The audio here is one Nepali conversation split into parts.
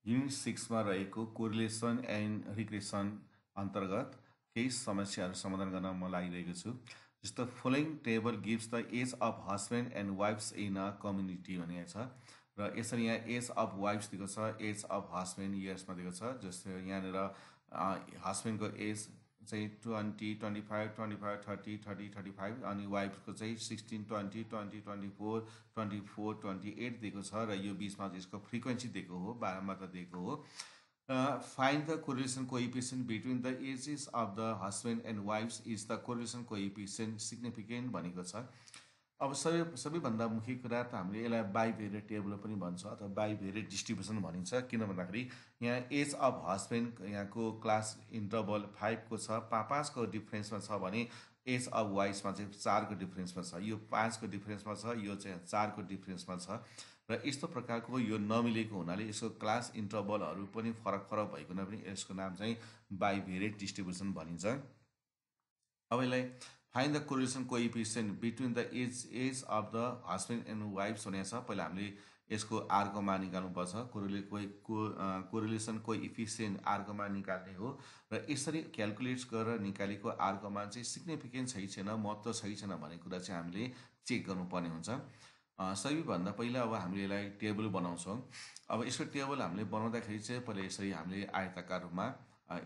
युनिट 6 मा रहेको कोरिलेसन एन्ड रिग्रेसन अन्तर्गत केही समस्याहरू समाधान गर्न म लागिरहेको छु। जस्तो following table gives the age of husband and wife's in a community भनेको छ र यसरी यहाँ एज अफ वाइफ्स दिएको छ, एज अफ हस्बेन्ड इयर्समा दिएको छ। जस्तो यहाँनिर हस्बेन्डको एज चाहिँ 20, 25, 25, 30, 30, 35 अनि वाइफको चाहिँ 16, 20, 20, 24, 24, 28 दिएको छ र यो बिचमा यसको फ्रिक्वेन्सी दिएको हो, 12 मात्र दिएको हो। Find the correlation coefficient between the ages of the husband and wife's is the correlation coefficient significant भनेको छ। अब सबैभन्दा मुख्य कुरा त हामीले यसलाई बाइभेरिएट टेबल पनि भन्छ अथवा बाइभेरिएट डिस्ट्रिब्युसन भनिन्छ। किन भन्दाखेरि यहाँ एज अफ हस्बेन्ड यहाँको क्लास इन्टरभल 5 को छ, 5 को डिफ्रेन्समा छ भने एज अफ वाइफमा चाहिँ 4 को डिफ्रेन्समा छ। यो 5 को डिफ्रेन्समा छ, यो चाहिँ 4 को डिफ्रेन्समा छ र यस्तो प्रकारको यो नमिलेको हुनाले यसको क्लास इन्टरभलहरू पनि फरक फरक भएको हुनाले पनि यसको नाम चाहिँ बाइभेरिएट डिस्ट्रिब्युसन भनिन्छ। अब यसलाई find the correlation coefficient between the age of the husband and wife's भनेको छ। पहिला हामीले यसको आरको मान निकाल्नुपर्छ। कोरिलेसन कोइफिसिएन्ट आरको मान निकाल्ने हो र यसरी क्यालकुलेट गरेर निकालेको आरको मान चाहिँ सिग्निफिकेन्ट छै छैन, महत्त्व छै छैन भन्ने कुरा चाहिँ हामीले चेक गर्नुपर्ने हुन्छ। सबैभन्दा पहिला अब हामीले यसलाई टेबल बनाउँछौँ। अब यसको टेबल हामीले बनाउँदाखेरि चाहिँ पहिला यसरी हामीले आयताकार रूपमा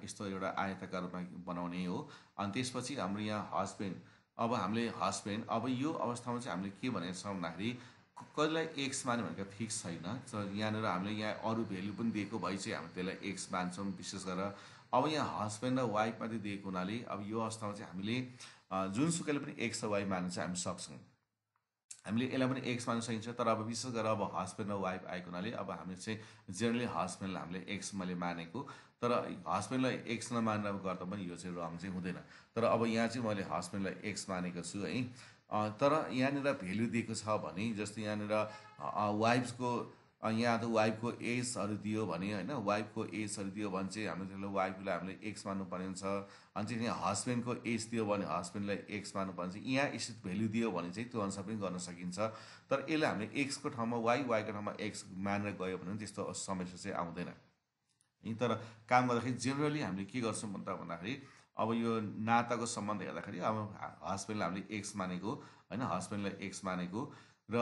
यस्तो एउटा आयताकार रूपमा बनाउने हो। अनि त्यसपछि हाम्रो यहाँ हस्बेन्ड, अब हामीले हस्बेन्ड, अब यो अवस्थामा चाहिँ हामीले के भनेको छौँ भन्दाखेरि कहिलेलाई एक्स मान्यो भनेको फिक्स छैन। यहाँनिर हामीले यहाँ अरू भेल्यु पनि दिएको भए चाहिँ हामी त्यसलाई एक्स मान्छौँ विशेष गरेर। अब यहाँ हस्बेन्ड र वाइफ मात्रै दिएको हुनाले अब यो अवस्थामा चाहिँ हामीले जुनसुकैले पनि एक्स र वाइ मान्न चाहिँ हामी सक्छौँ। हामीले यसलाई पनि एक्स मान्न सकिन्छ, तर अब विशेष गरेर अब हस्बेन्ड र वाइफ आएको हुनाले अब हामीले चाहिँ जेनरली हस्बेन्डलाई हामीले एक्स मैले मानेको, तर हस्बेन्डलाई एक्स नमानेर गर्दा पनि यो चाहिँ रङ चाहिँ हुँदैन। तर अब यहाँ चाहिँ मैले हस्बेन्डलाई एक्स मानेको छु है। तर यहाँनिर भेल्यु दिएको छ भने जस्तो यहाँनिर वाइफको यहाँ त वाइफको एजहरू दियो भने होइन, वाइफको एजहरू दियो भने चाहिँ हामीले त्यसलाई वाइफलाई हामीले एक्स मान्नुपर्ने हुन्छ। अनि चाहिँ यहाँ हस्बेन्डको एज दियो भने हस्बेन्डलाई एक्स मान्नुपर्ने हुन्छ। यहाँ यस्तो भेल्यु दियो भने चाहिँ त्यो अनुसार पनि गर्न सकिन्छ। तर यसलाई हामीले एक्सको ठाउँमा वाइ, वाइको ठाउँमा एक्स मानेर गयो भने त्यस्तो समस्या चाहिँ आउँदैन। तर काम गर्दाखेरि जेनरली हामीले के गर्छौँ भन्दाखेरि अब यो नाताको सम्बन्ध हेर्दाखेरि अब हस्बेन्डलाई हामीले एक्स मानेको होइन, हस्बेन्डलाई एक्स मानेको र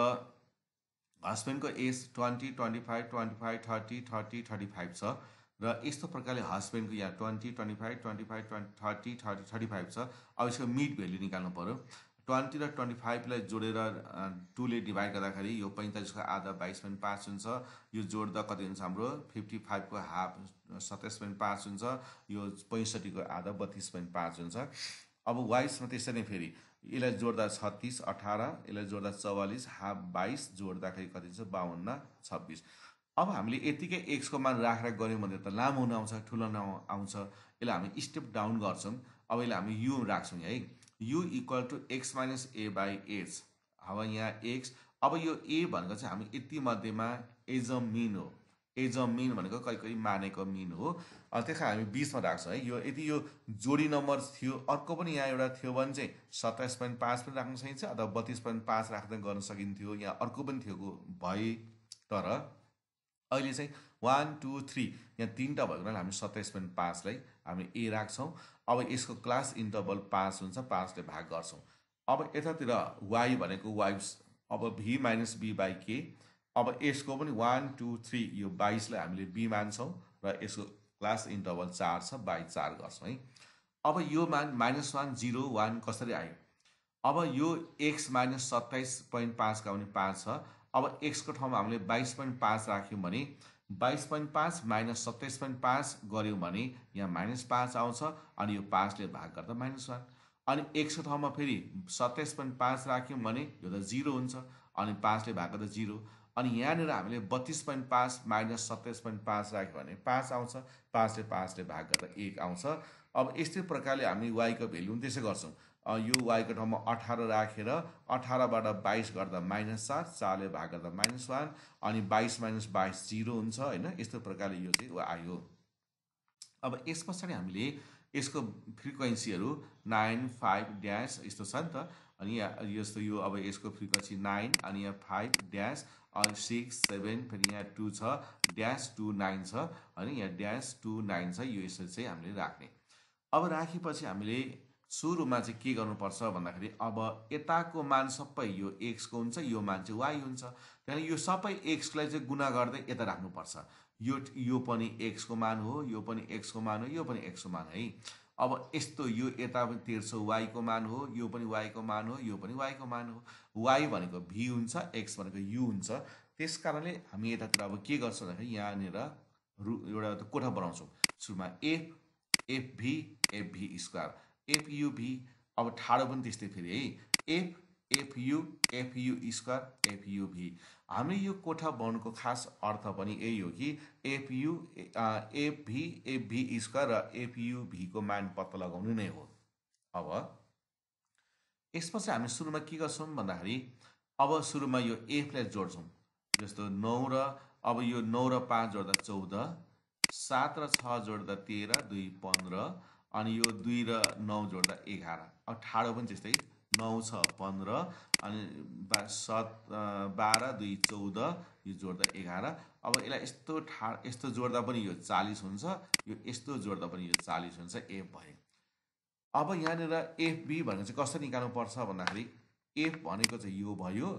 हस्बेन्डको एज 20, 25, 25, 30, 30, 35 छ र यस्तो प्रकारले हस्बेन्डको यहाँ 20, 25, 25, 30, 30, 35 छ। अब यसको मिड भेल्यु निकाल्नु पऱ्यो। 20 र 25लाई जोडेर 2ले डिभाइड गर्दाखेरि यो 45 को आधा 22.5 हुन्छ। यो जोड्दा कति हुन्छ हाम्रो 55 को हाफ 27.5 हुन्छ। यो 65 को आधा 32.5 हुन्छ। अब वाइसमा त्यसरी नै फेरि यसलाई जोड्दा 36, 18, यसलाई जोड्दा 44, हाफ 22 जोड्दाखेरि कति हुन्छ 52, 26। अब हामीले यतिकै एक्सको मान राखेर गऱ्यौँ भने त लामो हुन आउँछ, ठुलो आउँछ। यसलाई हामी स्टेप डाउन गर्छौँ। अब यसलाई हामी यु राख्छौँ है, U equal to X minus A by H. अब यहाँ एक्स, अब यो ए भनेको चाहिँ हामी यति मध्येमा एज अ मिन हो। एज अ मिन भनेको कहीँ कहीँ मानेको मिन हो। त्यस कारण हामी बिचमा राख्छौँ है। यो यदि यो जोडी नम्बर थियो, अर्को पनि यहाँ एउटा थियो भने चाहिँ 27.5 पनि राख्न सकिन्छ अथवा 32.5 राख्दै गर्न सकिन्थ्यो। यहाँ अर्को पनि थियो भए, तर अहिले चाहिँ 1, 2, 3 यहाँ 3टा भएको हुनाले हामी 27.5लाई हामी ए राख्छौँ। अब यसको क्लास इन्टरभल 5 हुन्छ, 5ले भाग गर्छौँ। अब यतातिर वाइ भनेको वाइफ्स, अब भी माइनस बी बाई के। अब यसको पनि 1, 2, 3 यो 22लाई हामीले बी मान्छौँ र यसको क्लास इन्टरभल 4 छ, बाई 4 गर्छौँ है। अब यो मान -1, 0, 1 कसरी आयो? अब यो एक्स माइनस 27.5 का पनि 5 छ। अब एक्सको ठाउँमा हामीले 22.5 राख्यौँ भने 22.5 माइनस 27.5 गऱ्यौँ भने यहाँ -5 आउँछ अनि यो 5ले भाग गर्दा -1। अनि एक्सको ठाउँमा फेरि 27.5 राख्यौँ भने यो त 0 हुन्छ अनि 5ले भाग गर्दा 0। अनि यहाँनिर हामीले 32.5 माइनस 27.5 राख्यो भने 5 आउँछ, 5ले भाग गर्दा 1 आउँछ। अब यस्तै प्रकारले हामी वाइको भेल्यु पनि त्यसै गर्छौँ। यो वाइको ठाउँमा 18 राखेर 18बाट 22 गर्दा -4, 4ले भाग गर्दा -1 अनि 22 माइनस 22 0 हुन्छ होइन। यस्तो प्रकारले यो चाहिँ आयो। अब यस पछाडि हामीले यसको फ्रिक्वेन्सीहरू 9, 5 ड्यास यस्तो छ नि त। अनि यहाँ यस्तो यो अब यसको फ्रिक्वेन्सी 9 अनि यहाँ 5 ड्यास 6 7 फेरि यहाँ 2 छ ड्यास 2 9 छ अनि यहाँ ड्यास 2 9 छ यो यसरी चाहिँ हामीले राख्ने। अब राखेपछि हामीले सुरुमा चाहिँ के गर्नुपर्छ भन्दाखेरि अब यताको मान सबै यो x को हुन्छ यो मान चाहिँ y हुन्छ। त्यहाँदेखि यो सबै x लाई चाहिँ गुणा गर्दै यता राख्नुपर्छ। यो पनि x को मान हो यो पनि x को मान हो यो पनि x को मान है। अब यस्तो यो यता पनि तिर्छौ y को मान हो यो पनि y को मान हो यो पनि y को मान हो। y भनेको v हुन्छ x भनेको u हुन्छ। त्यसकारणले हामी यतातिर अब के गर्छौँ भन्दाखेरि यहाँनिर एउटा कोठा बनाउँछौँ। सुरुमा एफ भी स्क्वायर एफयुभी। अब ठाडो पनि त्यस्तै फेरि है एफयु स्क्वायर एफयुभी। हामीले यो कोठा बनाउनुको खास अर्थ पनि यही हो कि एफभी स्क्वायर र एफयुभी को मान पत्ता लगाउनु नै हो। अब यसपछि हामी सुरुमा के गर्छौँ भन्दाखेरि अब सुरुमा यो एफलाई जोड्छौँ। जस्तो 9 र अब यो 9 र 5 जोड्दा 14 7 र 6 जोड्दा 13 2 15 अनि यो 2 र 9 जोड्दा 11। अब ठाडो पनि त्यस्तै 9 6 15 अनि 12 2 14 यो जोड्दा 11। अब यसलाई यस्तो जोड्दा पनि यो 40 हुन्छ यो यस्तो जोड्दा पनि यो 40 हुन्छ एफ भयो। अब यहाँनिर एफबी भनेको चाहिँ कसरी निकाल्नु पर्छ भन्दाखेरि एफ भनेको चाहिँ यो भयो।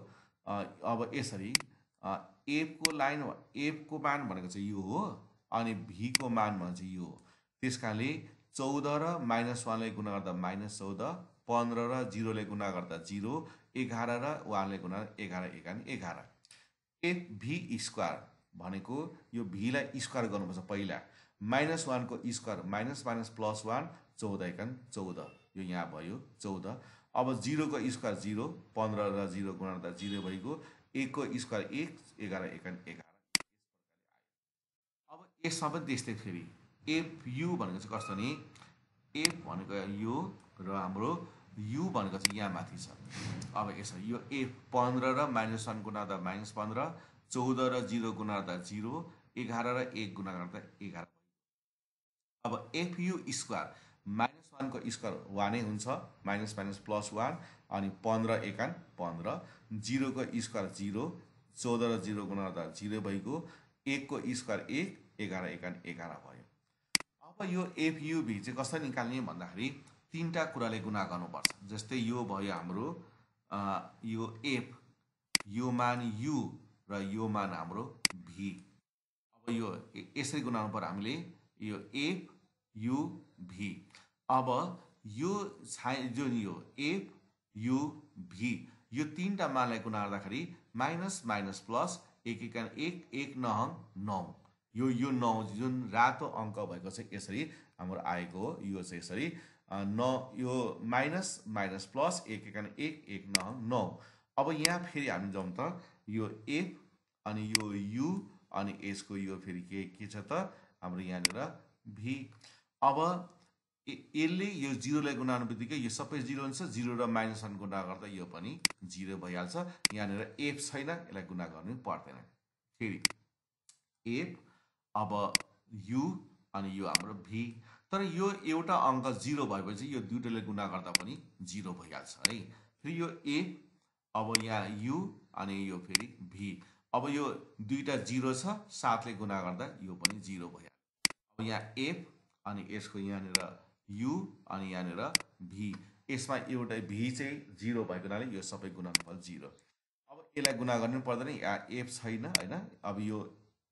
अब यसरी एफ को मान भनेको चाहिँ यो हो अनि भी को मान भनेको चाहिँ यो हो। त्यसकारणले 14 र -1 लाई गुणा गर्दा -14 15 र 0 लाई गुणा गर्दा 0 11 र 1 लाई गुणा गर्दा 11 1 11। एफ भी स्क्वायर भनेको यो भी लाई स्क्वायर गर्नुपर्छ पहिला। -1 को स्क्वायर -+1 14 1 14 यो यहाँ भयो 14। अब 0 को स्क्वायर 0 15 र 0 गुणा गर्दा 0 भएको 1 को स्क्वायर 1 11 1 11। अब यसमा पनि त्यस्तै फेरि एफयु भनेको चाहिँ कस्तो नि एफ भनेको यो र हाम्रो यु भनेको चाहिँ यहाँ माथि छ। अब यसरी यो एफ 15 र -1 गुणा गर्दा -15 14 र 0 गुणा गर्दा 0 11 र 1 गुणा गर्दा 11। अब एफयु स्क्वायर -1 को स्क्वायर 1 नै हुन्छ -+1 अनि 15 1 15 0 को स्क्वायर 0 14 र 0 गुणा गर्दा 0 भएको 1 को स्क्वायर 1 11 1 11 भयो। अब यो एफयुभी चाहिँ कसरी निकाल्ने भन्दाखेरि तीनटा कुराले गुणा गर्नुपर्छ। जस्तै यो भयो हाम्रो यो एफ यो मान यु र यो मान हाम्रो भी। अब यो यसरी गुणाउनु पर्यो हामीले यो एफ यु भी। अब यो जुन यो एफ यु भी यो तीनटा मानलाई गुणा गर्दाखेरि माइनस प्लस 1 1 1 9 9 यो 9 जुन रातो अङ्क भएको छ यसरी हाम्रो आएको हो। यो चाहिँ यसरी 9 यो माइनस प्लस 1 1 1 9 9। अब यहाँ फेरि हामी जाउँ त यो एफ अनि यो यु अनि यसको यो फेरि के छ त हाम्रो यहाँनिर भी। अब यसले यो 0 लाई गुणाउनु बित्तिकै यो सबै 0 हुन्छ 0 र -1 गुणा गर्दा यो पनि 0 भइहाल्छ। यहाँनिर एफ छैन यसलाई गुणा गर्नु पर्दैन। फेरि एफ अब यु अनि यो हाम्रो भी। तर यो एउटा अङ्क 0 भएपछि यो दुईटाले गुणा गर्दा पनि 0 भइहाल्छ है। फेरि यो एफ अब यहाँ यु अनि यो फेरि भी। अब यो दुईटा 0 छ 7 ले गुणा गर्दा यो पनि 0 भइहाल्छ। अब यहाँ एफ अनि यसको यहाँनिर यु अनि यहाँनिर भी। यसमा एउटा भी चाहिँ 0 भएको हुनाले यो सबै गुणनफल 0। अब यसलाई गुणा गर्नु पर्दैन यहाँ एफ छैन हैन। अब यो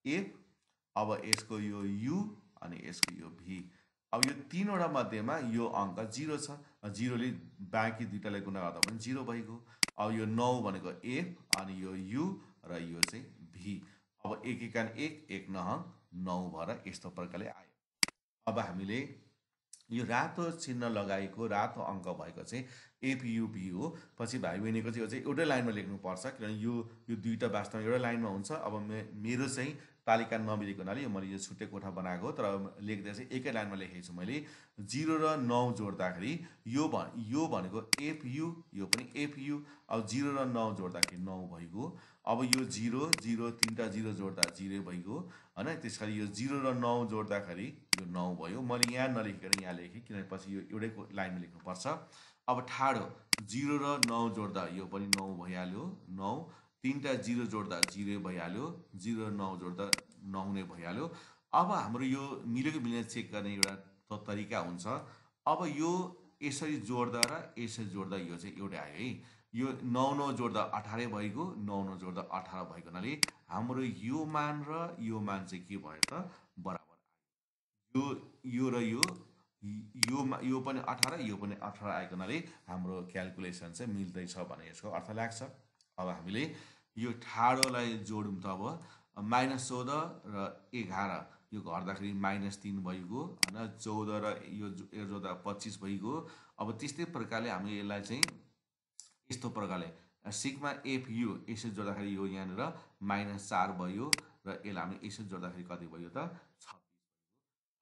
एफ अब यसको यो यु अनि यसको यो भी। अब यो तीनवटा मध्येमा यो अङ्क 0 छ 0 ले बाँकी दुईटालाई गुणा गर्दा पनि 0 भएको। अब यो 9 भनेको एफ अनि यो यु र यो चाहिँ भी। अब 1 1 1 9 9 भएर यस्तो प्रकारले आयो। अब हामीले यो रातो चिन्ह लगाएको रातो अङ्क भएको चाहिँ एफयुभी हो। पछि भाइ बहिनीको चाहिँ एउटै लाइनमा लेख्नुपर्छ किनभने यो दुईटा वास्तवमा एउटै लाइनमा हुन्छ। अब मेरो चाहिँ तालिका नमिलेको हुनाले मैले यो छुट्टै कोठा बनाएको तर लेख्दा चाहिँ एकै लाइनमा लेखेको छु मैले। 0 र 9 जोड्दाखेरि यो भनेको एफयु यो पनि एफयु। अब 0 र 9 जोड्दाखेरि 9 भइगयो। अब यो 0 0 तीनटा 0 जोड्दा 0 भइगयो हैन। त्यसकारण यो 0 र 9 जोड्दाखेरि यो 9 भयो। मैले यहाँ नलेखेर यहाँ लेखेँ किनभने पछि यो एउटै लाइनमा लेख्नुपर्छ। अब ठाडो 0 र 9 जोड्दा यो पनि 9 भइहाल्यो 9 तीनटा 0 जोड्दा 0 भइहाल्यो 0 र 9 जोड्दा 9 नै भइहाल्यो। अब हाम्रो यो मिलेको मिलेन चेक गर्ने एउटा तरिका हुन्छ। अब यो यसरी जोड्दा र यसरी जोड्दा यो चाहिँ एउटै आयो है। यो 9 9 जोड्दा 18 भइगयो 9 9 जोड्दा 18 भएको हुनाले हाम्रो यो मान र यो मान चाहिँ के भयो त बराबर आयो। यो र यो पनि 18 यो पनि 18 आएको हुनाले हाम्रो क्याल्कुलेसन चाहिँ मिल्दैछ भने यसको अर्थ लाग्छ। अब हामीले यो ठाडोलाई जोडौँ त अब -14 र 11 यो घट्दाखेरि -3 भइगयो होइन 14 र यो जोड्दा 25 भइगयो। अब त्यस्तै प्रकारले हामी यसलाई चाहिँ यस्तो प्रकारले सिग्मा एफयु यसरी जोड्दाखेरि यो यहाँनिर -4 भयो र यसलाई हामी यसरी जोड्दाखेरि कति भयो त 26।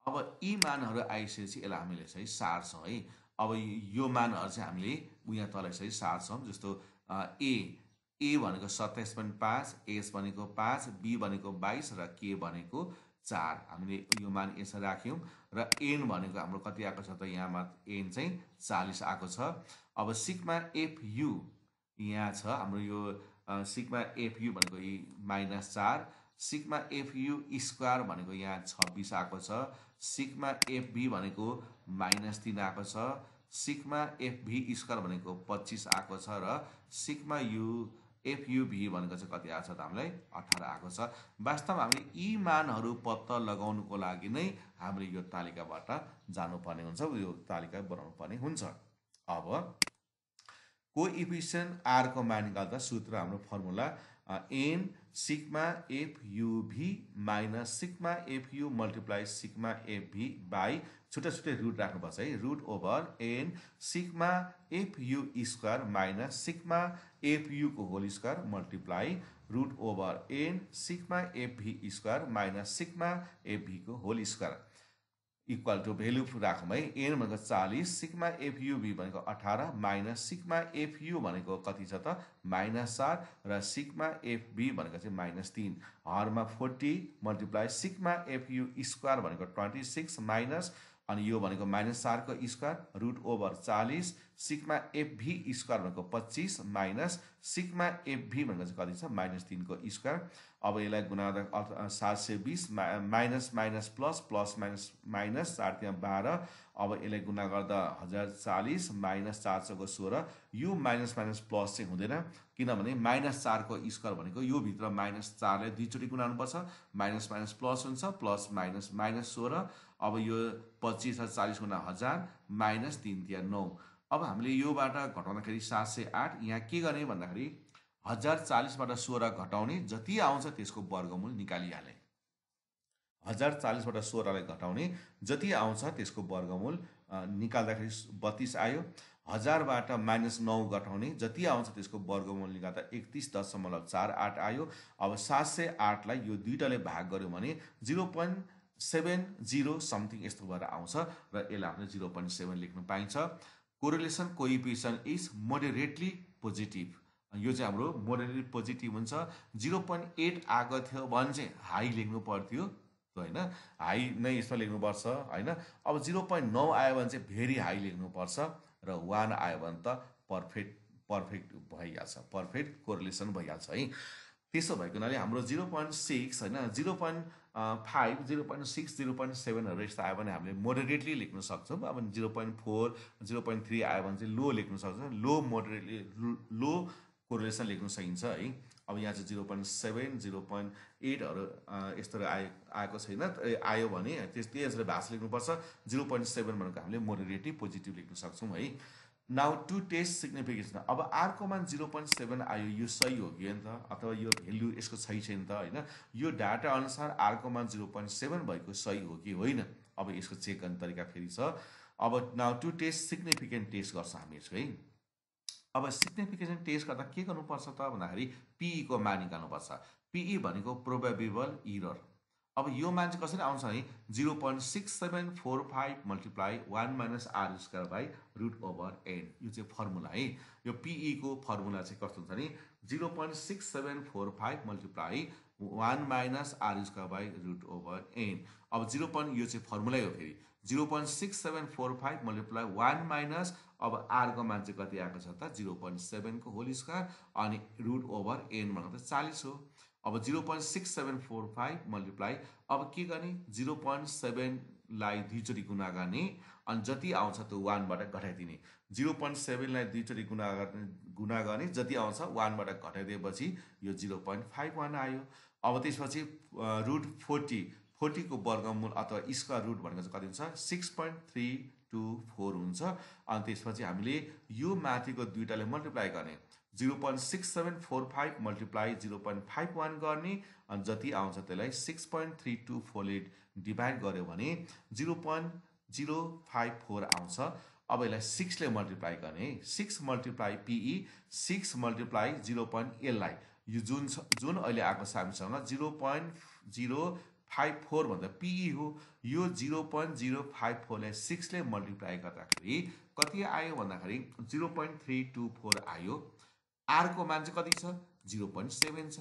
अब यी मानहरू आइसकेपछि यसलाई हामीले चाहिँ सार्छौँ है। अब यो मानहरू चाहिँ हामीले यहाँ तल यसरी सार्छौँ। जस्तो ए भनेको 27.5, एस भनेको 5, बी भनेको 22 र के भनेको 4। हामीले यो मान यसरी राख्यौँ र एन भनेको हाम्रो कति आएको छ त यहाँ एन चाहिँ 40 आएको छ। अब सिग्मा एफयु यहाँ छ हाम्रो यो सिग्मा एफयु भनेको -4, सिग्मा एफयु स्क्वायर भनेको यहाँ 26 आएको छ, सिग्मा एफबी भनेको -3 आएको छ, सिग्मा एफभी स्क्वायर भनेको 25 आएको छ र सिग्मा एफयुभी भनेको चाहिँ कति आएको छ त हामीलाई 18 आएको छ। वास्तवमा हामीले यी मानहरू पत्ता लगाउनुको लागि नै हामीले यो तालिकाबाट जानुपर्ने हुन्छ, यो तालिका बनाउनु पर्ने हुन्छ। अब कोइफिसिएन्ट आर को मान निकाल्दा सूत्र हाम्रो formula N sigma FUV minus sigma FU multiply sigma FV by छुट्टै छुट्टै रुट राख्नुपर्छ है। Root over N sigma FU square minus sigma FU को whole square multiply root over N sigma FV square minus sigma FV को whole square equal to value राखौँ है। एन भनेको 40, सिग्मा एफयुभी भनेको 18 माइनस सिग्मा एफयु भनेको कति छ त -4 र सिग्मा एफबी भनेको चाहिँ -3 हरमा 40 मल्टिप्लाई सिग्मा एफयु स्क्वायर भनेको 26 माइनस अनि यो भनेको -4 को square root over 40 sigma FV square भनेको 25 माइनस सिग्मा एफभी भनेको चाहिँ कति छ -3 को स्क्वायर। अब यसलाई गुणा गर्दा 720 minus minus plus plus minus minus 4 त्यहाँ 12। अब यसलाई गुणा गर्दा 1040 माइनस 4 को 16। यो माइनस माइनस प्लस चाहिँ हुँदैन किनभने -4 को स्क्वायर भनेको यो भित्र -4 लाई दुईचोटि गुणाउनुपर्छ, माइनस माइनस प्लस हुन्छ प्लस माइनस माइनस 16। अब यो 25 र 40 गुणा 1000 माइनस 3 त्यहाँ 9। अब हामीले योबाट घटाउँदाखेरि 708 यहाँ के गर्ने भन्दाखेरि 1040बाट 16 घटाउने जति आउँछ त्यसको वर्गमूल निकालिहाले। 1040बाट 16लाई घटाउने जति आउँछ त्यसको वर्गमूल निकाल्दाखेरि 32 आयो। 1000बाट -9 घटाउने जति आउँछ त्यसको वर्गमूल निकाल्दा 31.48 आयो। अब 708लाई यो दुईटाले भाग गर्यो भने 0.70 समथिङ यस्तो भएर आउँछ र यसलाई हामीले 0.7 लेख्न पाइन्छ। Correlation coefficient is moderately positive. यो चाहिँ हाम्रो मोडरेटली पोजिटिभ हुन्छ। 0.8 आएको थियो भने चाहिँ हाई लेख्नु पर्थ्यो होइन, हाई नै यसमा लेख्नुपर्छ होइन। अब 0.9 आयो भने चाहिँ भेरी हाई लेख्नुपर्छ र 1 आयो भने त पर्फेक्ट भइहाल्छ, पर्फेक्ट कोरिलेसन भइहाल्छ है। त्यसो भएको हुनाले हाम्रो 0.6 होइन 0.5 0.6 0.7हरू यस्तो आयो भने हामीले मोडरेटली लेख्न सक्छौँ। अब 0.4 0.3 आयो भने चाहिँ लो लेख्न सक्छौँ, लो मोडरेटली लो कोरिलेसन लेख्न सकिन्छ है। अब यहाँ चाहिँ 0.7 0.8हरू यस्तोहरू आएको छैन, आयो भने त्यसले भाषा लेख्नुपर्छ। 0.7 भनेको हामीले मोडरेटली पोजिटिभ लेख्न सक्छौँ है। नाउ टु टेस्ट सिग्निफिकेसन, अब आरको मान 0.7 आयो यो सही हो कि त अथवा यो भेल्यु यसको सही छैन त होइन। यो डाटा अनुसार आरको मान 0.7 भएको सही हो कि होइन, अब यसको चेक गर्ने तरिका फेरि छ। अब now to test significant test गर्छ हामी यसको है। अब सिग्निफिकेसन टेस्ट गर्दा के गर्नुपर्छ त भन्दाखेरि पिई को मान निकाल्नुपर्छ। पिई भनेको प्रोबेबल इरर। अब यो मान चाहिँ कसरी आउँछ भने 0.6745 multiply 1 minus R square by root over N. यो चाहिँ फर्मुला है। यो पिई को फर्मुला चाहिँ कस्तो हुन्छ भने 0.6745 multiply 1 minus R square by root over N. अब यो चाहिँ फर्मुलै हो फेरि 0.6745 मल्टिप्लाई 1 माइनस अब r को मान चाहिँ कति आएको छ त 0.7 को होल स्क्वायर अनि रुट ओभर n भनेको त 40 हो। अब 0.6745 मल्टिप्लाई अब के गर्ने 0.7 लाई दुईचोटि गुणा गर्ने अनि जति आउँछ त्यो 1 बाट घटाइदिने। 0.7 लाई दुईचोटि गुणा गर्ने जति आउँछ 1 बाट घटाइदिएपछि यो 0.51 आयो। अब त्यसपछि रुट 40 को वर्गमूल अथवा स्क्वायर रुट भनेको चाहिँ कति हुन्छ 6.324 हुन्छ। अनि त्यसपछि हामीले यो माथिको दुईटाले मल्टिप्लाई गर्ने 0.6745 मल्टिप्लाई 0.51 गर्ने अनि जति आउँछ त्यसलाई 6.3248 ले डिभाइड गर्यो भने 0.054 आउँछ। अब यसलाई 6 ले मल्टिप्लाई गर्ने 6 मल्टिप्लाई PE 6 मल्टिप्लाई 0.L लाई यो जुन अहिले आएको छ हामीसँग 0.054 भन्दा PE हो। यो 0.054 लाई 6 ले मल्टिप्लाई गर्दाखेरि कति आयो भन्दाखेरि 0.324 आयो। r को मान चाहिँ कति छ 0.7 छ।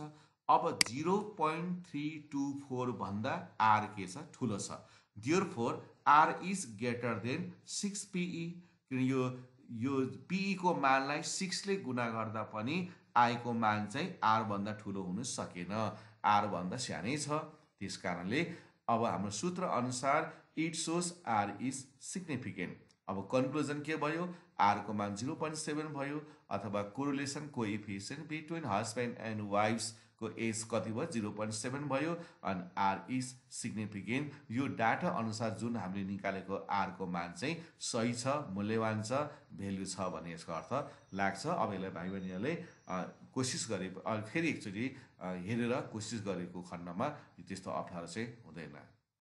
अब 0.324 भन्दा r के छ ठुलो छ। Therefore r is greater than 6 PE किन यो PE को मानलाई 6 ले गुणा गर्दा पनि I को मान चाहिँ r भन्दा ठुलो हुन सकेन, r भन्दा सानै छ। त्यसकारणले अब हाम्रो सूत्र अनुसार it shows r is significant। अब कन्क्लुजन के भयो r को मान 0.7 भयो अथवा correlation coefficient between husband and wife's को एज कति भयो 0.7 भयो अनि r इज सिग्निफिकेन्ट। यो डाटा अनुसार जुन हामीले निकालेको r को मान चाहिँ सही छ, मूल्यवान छ, भ्यालु छ भन्ने यसको अर्थ लाग्छ। अब यसलाई भाइ बहिनीहरूले कोसिस गरे फेरि एकचोटि हेरेर कोसिस गरेको खण्डमा त्यस्तो अप्ठ्यारो चाहिँ हुँदैन।